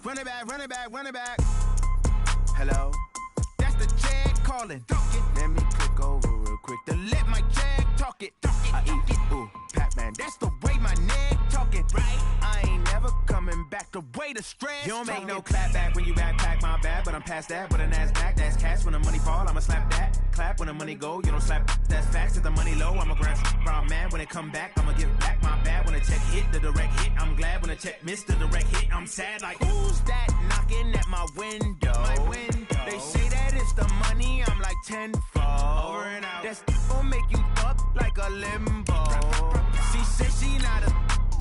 Run it back, run it back, run it back. Hello? That's the jag calling. Let me click over real quick to let my jag talk it. I eat it, ooh, Pac-Man. That's the way my neck talking. Right? I ain't never coming back the way the stress. You don't make no clap back when you backpack, my bad. But I'm past that with a NASDAQ. That's cash when the money fall. I'ma slap that. Clap when the money go. You don't slap. That's facts. If the money low, I'ma grab brown man. When it come back, I'ma give back my bad. When the check hit, the direct hit. I'm glad when the check missed the direct hit. I'm sad like, who's that knocking at my window? My window. They say that it's the money. I'm like tenfold. Over and out. That's gon' make you up like a limbo. She said she not a,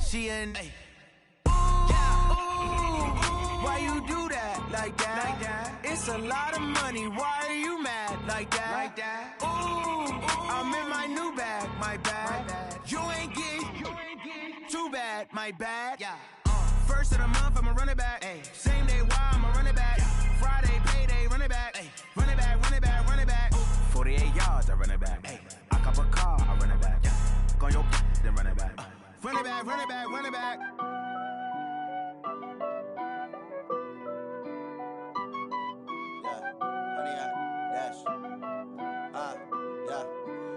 she an. Why you do that like that? It's a lot of money. Why are you mad like that? Ooh, I'm in my new bag, my bad. You ain't getting too bad, my bad. First of the month, I'ma run it back. Same day, why I'ma run it back. Friday, payday, run it back. Run it back, run it back, run it back. 48 yards, I run it back. I cop a car, I run it back. Go your then run it back. Run it back, run it back, run it back.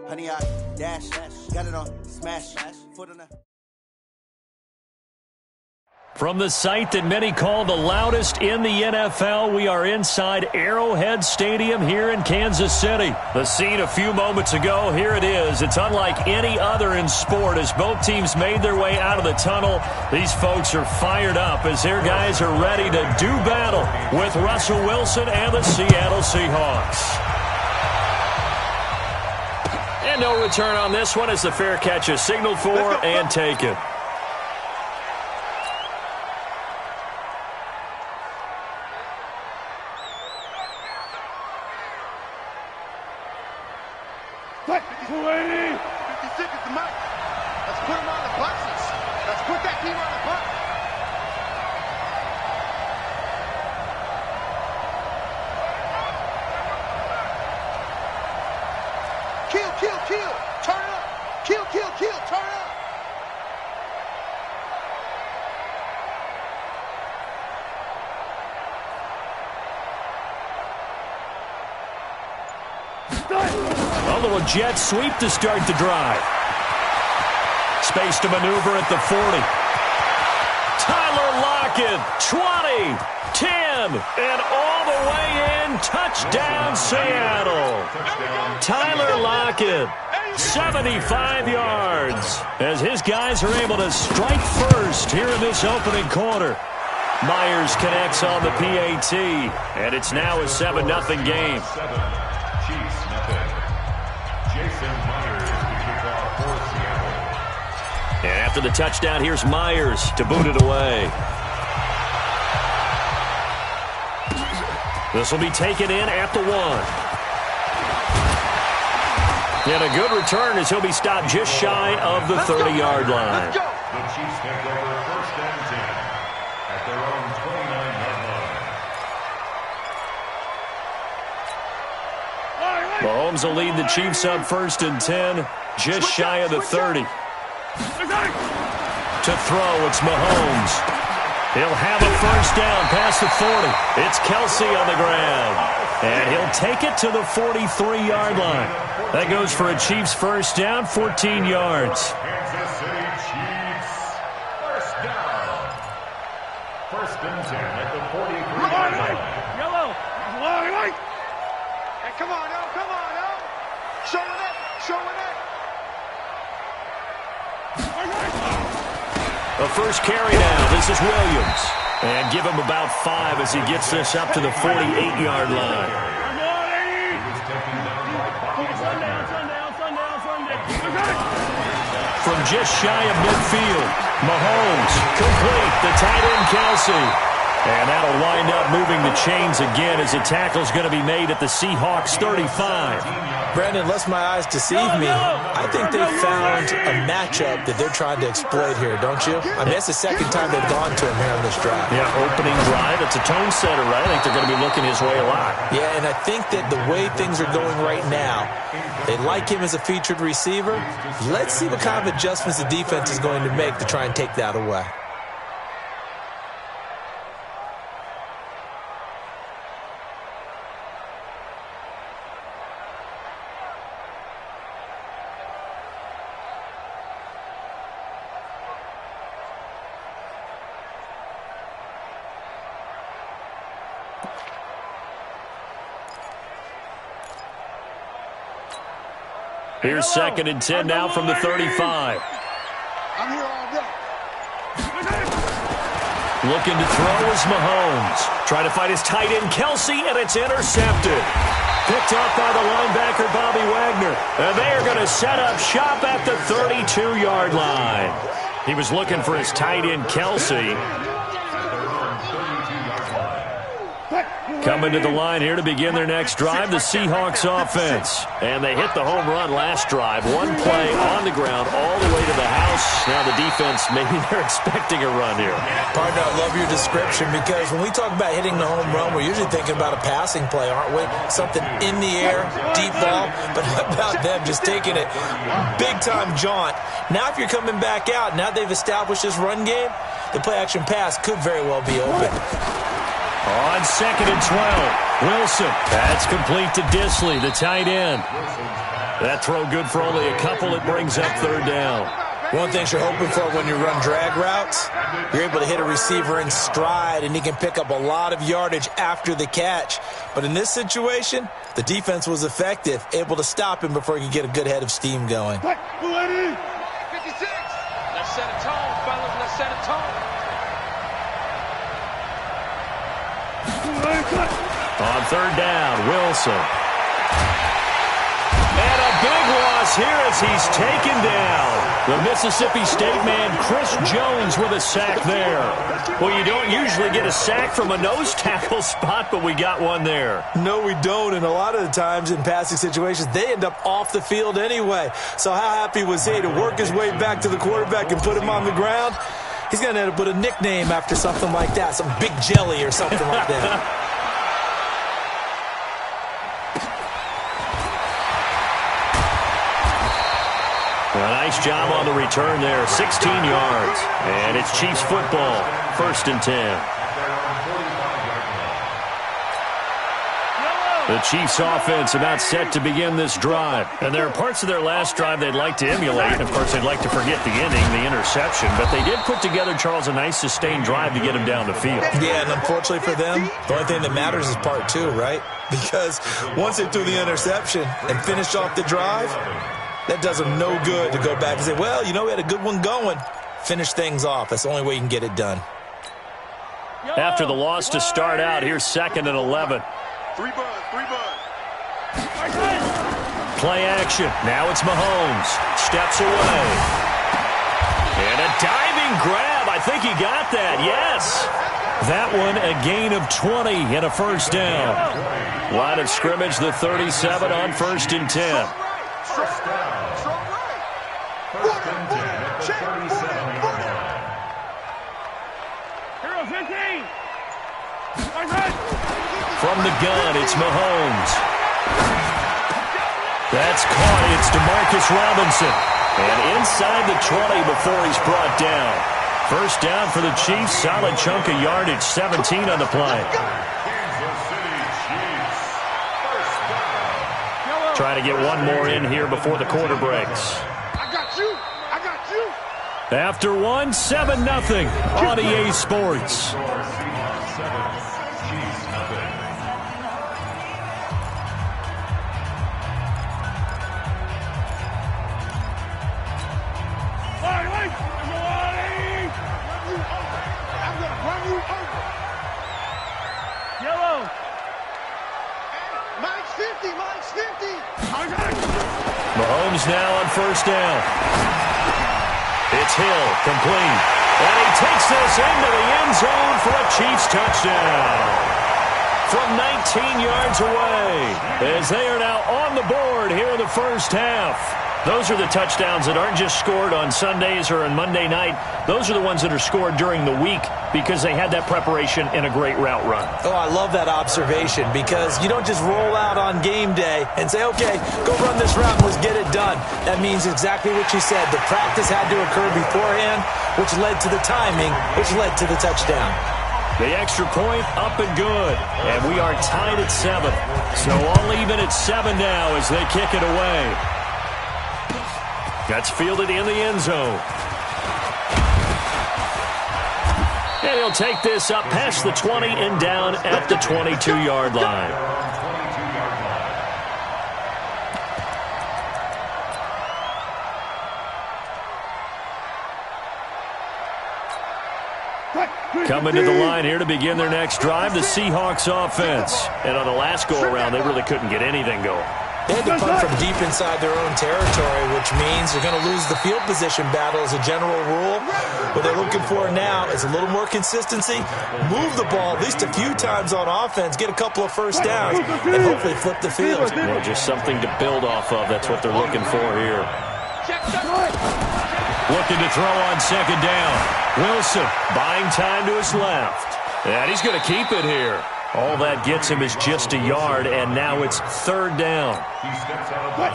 Honey, I dash, got it on, smash, foot on the... From the site that many call the loudest in the NFL, we are inside Arrowhead Stadium here in Kansas City. The scene a few moments ago, here it is. It's unlike any other in sport as both teams made their way out of the tunnel. These folks are fired up as their guys are ready to do battle with Russell Wilson and the Seattle Seahawks. And no return on this one as the fair catch is signaled for and taken. What? 280! 56 is the mark. Let's put him on the boxes. Let's put that team on the box. Kill, kill, kill. Turn it up. Kill, kill, kill. Turn it up. A little jet sweep to start the drive. Space to maneuver at the 40. Tyler Lockett, 20, 10, and all the way in. Touchdown, Seattle. Tyler Lockett, 75 yards, as his guys are able to strike first here in this opening quarter. Myers connects on the PAT, and it's now a 7-0 game. And after the touchdown, here's Myers to boot it away. This will be taken in at the 1. And a good return as he'll be stopped just shy of the 30-yard line. The Chiefs take over first and 10 at their own 29-yard line. Mahomes will lead the Chiefs up first and 10, just shy of the 30. To throw, it's Mahomes. He'll have a first down past the 40. It's Kelsey on the ground. And he'll take it to the 43-yard line. That goes for a Chiefs first down, 14 yards. Kansas City Chiefs, first down. First and 10 at the 43-yard line. Yellow. Hey, come on now, come on now. Show it. The first carry down. This is Williams. And give him about 5 as he gets this up to the 48-yard line. From just shy of midfield, Mahomes complete. The tight end, Kelsey. And that'll wind up moving the chains again as the tackle's going to be made at the Seahawks 35. Brandon, lest my eyes deceive me, I think they found a matchup that they're trying to exploit here, don't you? I mean, that's the second time they've gone to him here on this drive. Yeah, opening drive. It's a tone setter, right? I think they're going to be looking his way a lot. Yeah, and I think that the way things are going right now, they like him as a featured receiver. Let's see what kind of adjustments the defense is going to make to try and take that away. Here's 2nd and 10 now from the 35. I'm here all day. Looking to throw is Mahomes. Trying to find his tight end, Kelsey, and it's intercepted. Picked up by the linebacker, Bobby Wagner. And they are going to set up shop at the 32-yard line. He was looking for his tight end, Kelsey. Coming to the line here to begin their next drive, the Seahawks offense. And they hit the home run last drive. One play on the ground all the way to the house. Now the defense, maybe they're expecting a run here. Partner, I love your description because when we talk about hitting the home run, we're usually thinking about a passing play, aren't we? Something in the air, deep ball. But how about them just taking it big-time jaunt? Now if you're coming back out, now they've established this run game, the play-action pass could very well be open. On 2nd and 12, Wilson. That's complete to Disley, the tight end. That throw good for only a couple. It brings up 3rd down. One thing you're hoping for when you run drag routes, you're able to hit a receiver in stride, and he can pick up a lot of yardage after the catch. But in this situation, the defense was effective, able to stop him before he could get a good head of steam going. 56. Let's set a tone, fellas. Let's set a tone. On 3rd down, Wilson. And a big loss here as he's taken down. The Mississippi State man, Chris Jones, with a sack there. Well, you don't usually get a sack from a nose tackle spot, but we got one there. No, we don't, and a lot of the times in passing situations, they end up off the field anyway. So how happy was he to work his way back to the quarterback and put him on the ground? He's going to end up with a nickname after something like that, some Big Jelly or something like that. A nice job on the return there, 16 yards. And it's Chiefs football, 1st and 10. The Chiefs offense about set to begin this drive. And there are parts of their last drive they'd like to emulate. Of course, they'd like to forget the inning, the interception. But they did put together, Charles, a nice sustained drive to get him down the field. Yeah, and unfortunately for them, the only thing that matters is part 2, right? Because once they threw the interception and finished off the drive, that does them no good to go back and say, well, you know, we had a good one going. Finish things off. That's the only way you can get it done. After the loss to start out, here's 2nd and 11. 3 bud. Play action. Now it's Mahomes. Steps away. And a diving grab. I think he got that. Yes. That one a gain of 20 and a 1st down. Line of scrimmage, the 37 on 1st and 10. First down. 1st and 10 at the 37-yard line. From the gun, it's Mahomes. That's caught. It's DeMarcus Robinson. And inside the 20 before he's brought down. 1st down for the Chiefs. Solid chunk of yardage. 17 on the play. Kansas City Chiefs. 1st down. Trying to get one more in here before the quarter breaks. I got you. After one, 7-0 on EA Sports. Seahawks 7, Chiefs nothing. Mahomes now on 1st down. It's Hill, complete. And he takes this into the end zone for a Chiefs touchdown. From 19 yards away, as they are now on the board here in the 1st half. Those are the touchdowns that aren't just scored on Sundays or on Monday night. Those are the ones that are scored during the week because they had that preparation in a great route run. Oh, I love that observation because you don't just roll out on game day and say, okay, go run this route and let's get it done. That means exactly what you said. The practice had to occur beforehand, which led to the timing, which led to the touchdown. The extra point up and good. And we are tied at 7. So all even at 7 now as they kick it away. That's fielded in the end zone. And he'll take this up past the 20 and down at the 22-yard line. Coming to the line here to begin their next drive, the Seahawks offense. And on the last go-around, they really couldn't get anything going. They had to punt from deep inside their own territory, which means they're going to lose the field position battle as a general rule. What they're looking for now is a little more consistency, move the ball at least a few times on offense, get a couple of first downs, and hopefully flip the field. Well, just something to build off of. That's what they're looking for here. Looking to throw on second down. Wilson buying time to his left. And he's going to keep it here. All that gets him is just a yard, and now it's third down.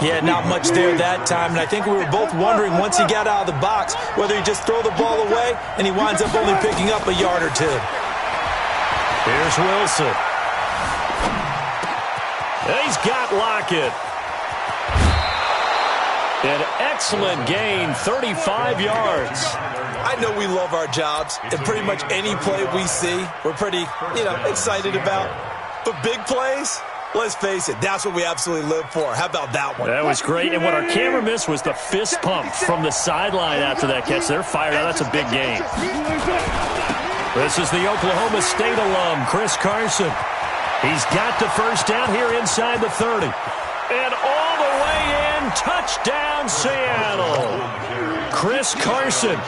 Yeah, not much there that time, and I think we were both wondering once he got out of the box whether he just throw the ball away and he winds up only picking up a yard or two. Here's Wilson. And he's got Lockett. An excellent gain, 35 yards. I know we love our jobs, and pretty much any play we see, we're pretty, excited about. But big plays, let's face it, that's what we absolutely live for. How about that one? That was great, and what our camera missed was the fist pump from the sideline after that catch. They're fired out. That's a big gain. This is the Oklahoma State alum, Chris Carson. He's got the first down here inside the 30. And all the way in, touchdown Seattle. Chris Carson,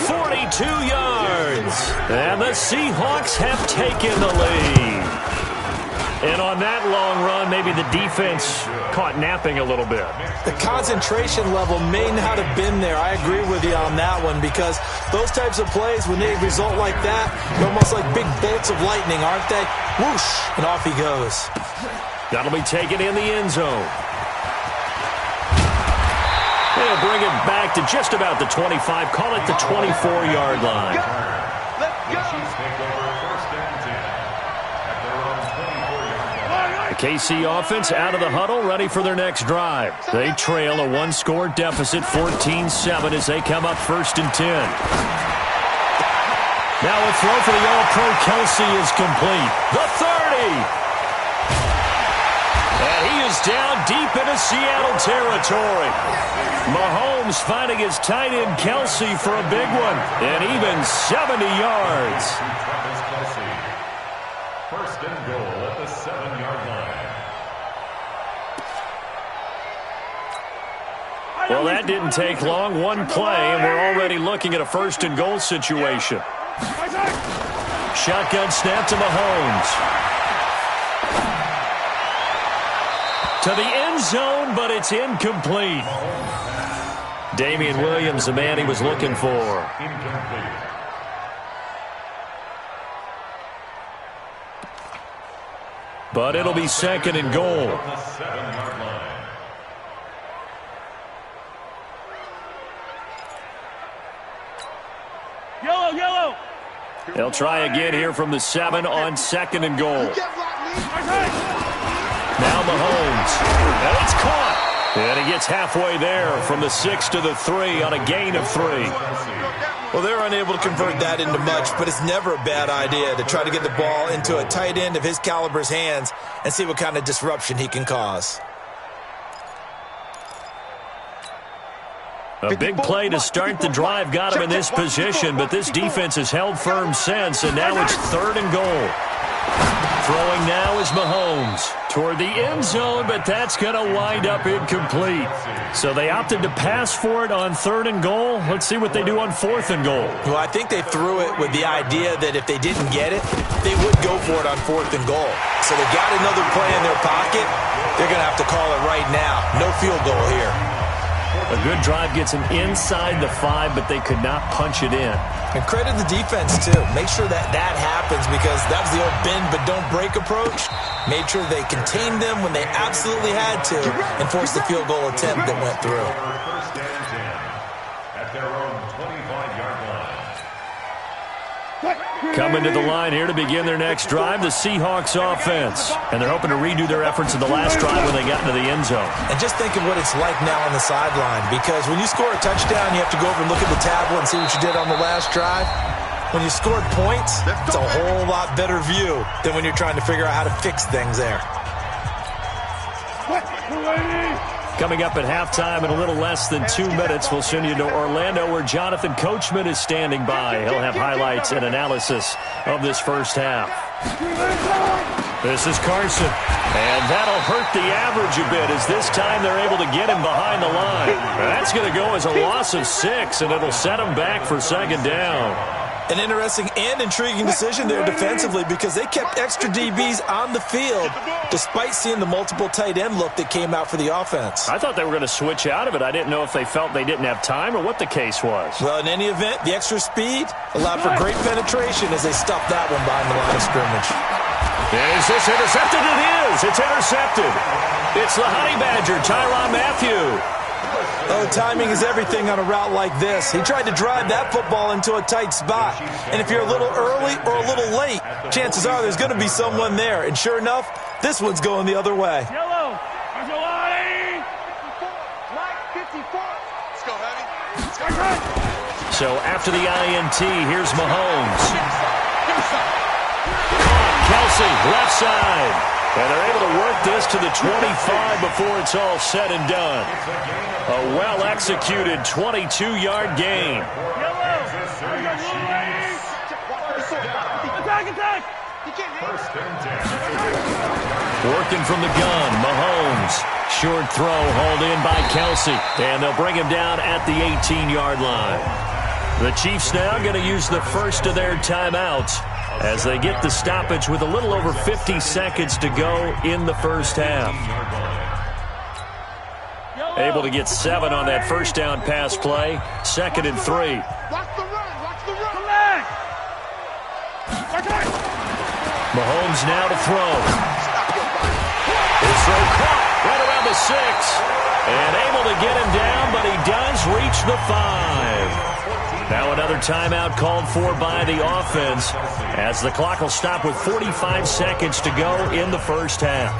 42 yards. And the Seahawks have taken the lead. And on that long run, maybe the defense caught napping a little bit. The concentration level may not have been there. I agree with you on that one, because those types of plays, when they result like that, they're almost like big bolts of lightning, aren't they? Whoosh, and off he goes. That'll be taken in the end zone. They'll bring it back to just about the 25. Call it the 24-yard line. The KC offense out of the huddle, ready for their next drive. They trail a one-score deficit, 14-7, as they come up 1st and 10. Now a throw for the All-Pro Kelsey is complete. The 30. And he is down deep into Seattle territory. Mahomes finding his tight end Kelsey for a big one. And even 70 yards. 1st and goal at the 7-yard line. Well, that didn't take long. One play, and we're already looking at a 1st and goal situation. Shotgun snap to Mahomes. To the end zone, but it's incomplete. Damian Williams, the man he was looking for. But it'll be 2nd and goal. Yellow. They'll try again here from the 7 on 2nd and goal. Now Mahomes. And it's caught. And he gets halfway there from the 6 to the 3 on a gain of 3. Well, they're unable to convert that into much, but it's never a bad idea to try to get the ball into a tight end of his caliber's hands and see what kind of disruption he can cause. A big play to start the drive got him in this position, but this defense has held firm since, and now it's 3rd and goal. Throwing now is Mahomes toward the end zone, but that's going to wind up incomplete. So they opted to pass for it on 3rd and goal. Let's see what they do on 4th and goal. Well, I think they threw it with the idea that if they didn't get it, they would go for it on 4th and goal. So they got another play in their pocket. They're going to have to call it right now. No field goal here. A good drive gets them inside the 5, but they could not punch it in. And credit the defense, too. Make sure that happens, because that was the old bend but don't break approach. Made sure they contained them when they absolutely had to and forced the field goal attempt that went through. 1st and 10 at their own 25-yard line. Coming to the line here to begin their next drive, the Seahawks offense. And they're hoping to redo their efforts in the last drive when they got into the end zone. And just think of what it's like now on the sideline, because when you score a touchdown, you have to go over and look at the tablet and see what you did on the last drive. When you scored points, it's a whole lot better view than when you're trying to figure out how to fix things there. Coming up at halftime in a little less than 2 minutes, we'll send you to Orlando where Jonathan Coachman is standing by. He'll have highlights and analysis of this first half. This is Carson, and that'll hurt the average a bit as this time they're able to get him behind the line. That's going to go as a loss of 6, and it'll set him back for second down. An interesting and intriguing decision there defensively because they kept extra DBs on the field despite seeing the multiple tight end look that came out for the offense. I thought they were going to switch out of it. I didn't know if they felt they didn't have time or what the case was. Well, in any event, the extra speed allowed for great penetration as they stuffed that one behind the line of scrimmage. Is this intercepted? It is. It's intercepted. It's the Honey Badger, Tyrann Mathieu. Oh, timing is everything on a route like this. He tried to drive that football into a tight spot. And if you're a little early or a little late, chances are there's going to be someone there. And sure enough, this one's going the other way. Yellow. Mike 54. Let's go, Honey. Let's go. So after the INT, here's Mahomes. Kelsey, left side. And they're able to work this to the 25 before it's all said and done. A well-executed 22-yard gain. Working from the gun, Mahomes. Short throw hauled in by Kelsey. And they'll bring him down at the 18-yard line. The Chiefs now going to use the first of their timeouts as they get the stoppage with a little over 50 seconds to go in the first half. Able to get 7 on that first down pass play. 2nd and 3. Watch the run. Watch the run. Come back. Mahomes now to throw. His throw caught right around the 6. And able to get him down, but he does reach the 5. Now another timeout called for by the offense as the clock will stop with 45 seconds to go in the first half.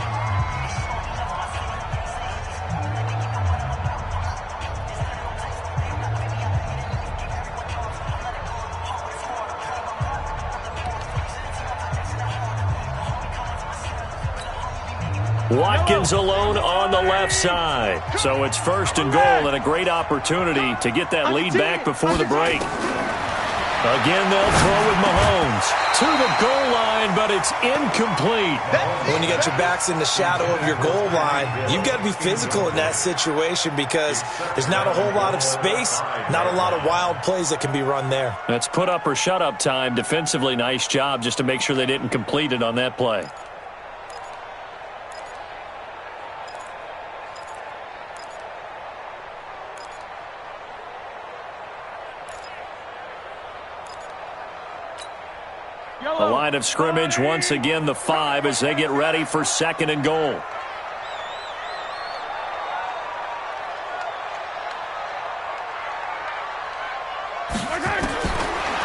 Watkins alone on the left side. So it's 1st and goal and a great opportunity to get that lead back before the break. Again, they'll throw with Mahomes to the goal line, but it's incomplete. When you get your backs in the shadow of your goal line, you've got to be physical in that situation because there's not a whole lot of space, not a lot of wild plays that can be run there. That's put up or shut up time. Defensively, nice job just to make sure they didn't complete it on that play. The line of scrimmage, once again, the 5 as they get ready for 2nd and goal.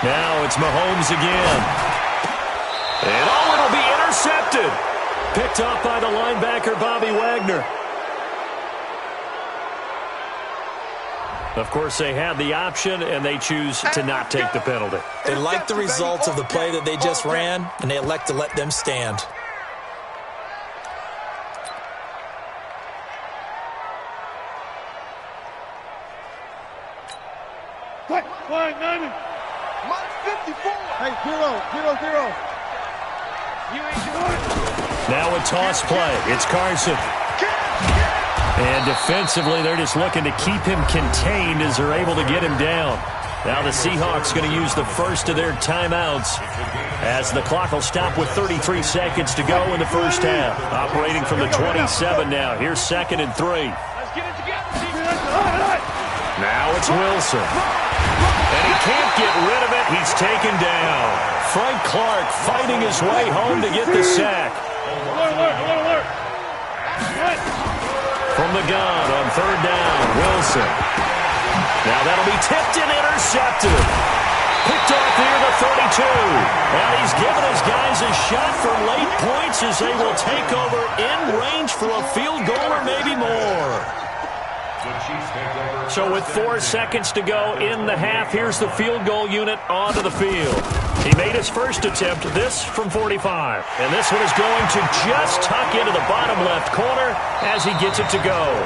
Now it's Mahomes again. And it'll be intercepted. Picked off by the linebacker, Bobby Wagner. Of course, they had the option, and they choose to not take the penalty. They like the results of the play that they just ran, and they elect to let them stand. Mike 54. Hey, 0-0-0. Now a toss play. It's Carson. And defensively, they're just looking to keep him contained as they're able to get him down. Now the Seahawks going to use the first of their timeouts as the clock will stop with 33 seconds to go in the first half. Operating from the 27 now. Here's 2nd and 3. Now it's Wilson. And he can't get rid of it. He's taken down. Frank Clark fighting his way home to get the sack. From the gun on 3rd down, Wilson. Now that'll be tipped and intercepted. Picked off near the 32. And he's given his guys a shot for late points as they will take over in range for a field goal or maybe more. So with 4 seconds to go in the half, here's the field goal unit onto the field. He made his first attempt, this from 45. And this one is going to just tuck into the bottom left corner as he gets it to go.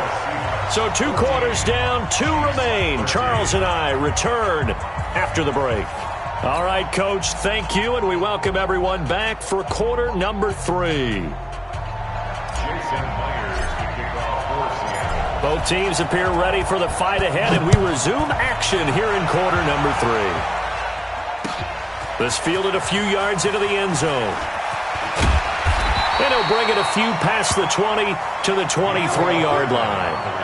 So 2 quarters down, 2 remain. Charles and I return after the break. All right, Coach, thank you, and we welcome everyone back for quarter number 3. Both teams appear ready for the fight ahead, and we resume action here in quarter number 3. This fielded a few yards into the end zone. And he'll bring it a few past the 20 to the 23-yard line.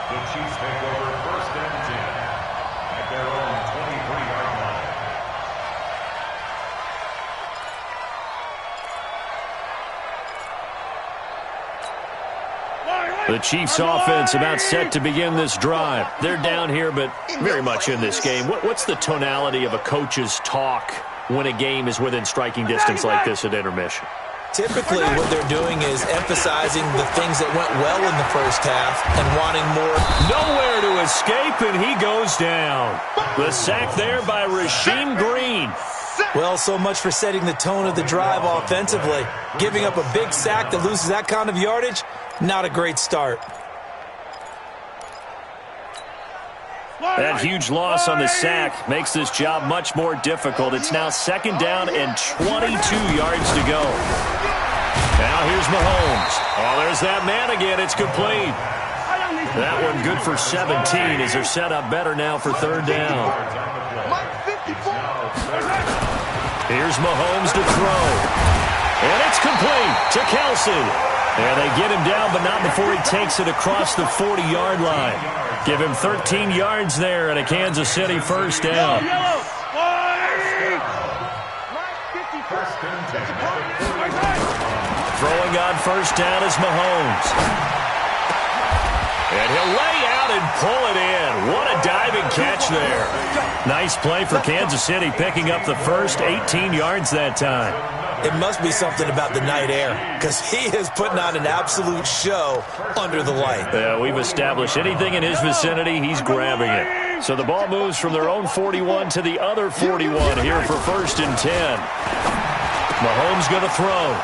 The Chiefs take over 1st and 10 at their own 23-yard line. The Chiefs offense about set to begin this drive. They're down here, but very much in this game. What's the tonality of a coach's talk when a game is within striking distance like this at intermission? Typically, what they're doing is emphasizing the things that went well in the first half and wanting more. Nowhere to escape, and he goes down. The sack there by Rasheem Green. Well, so much for setting the tone of the drive offensively. Giving up a big sack that loses that kind of yardage, not a great start. That huge loss on the sack makes this job much more difficult. It's now 2nd down and 22 yards to go. Now here's Mahomes. Oh, there's that man again. It's complete. That one good for 17 as they're set up better now for 3rd down. Here's Mahomes to throw. And it's complete to Kelsey. And they get him down, but not before he takes it across the 40-yard line. Give him 13 yards there and a Kansas City 1st down. Throwing on 1st down is Mahomes. And he'll lay out and pull it in. What a diving catch there. Nice play for Kansas City, picking up the first 18 yards that time. It must be something about the night air, because he is putting on an absolute show under the light. Yeah, we've established anything in his vicinity, he's grabbing it. So the ball moves from their own 41 to the other 41 here for 1st and 10. Mahomes going to throw.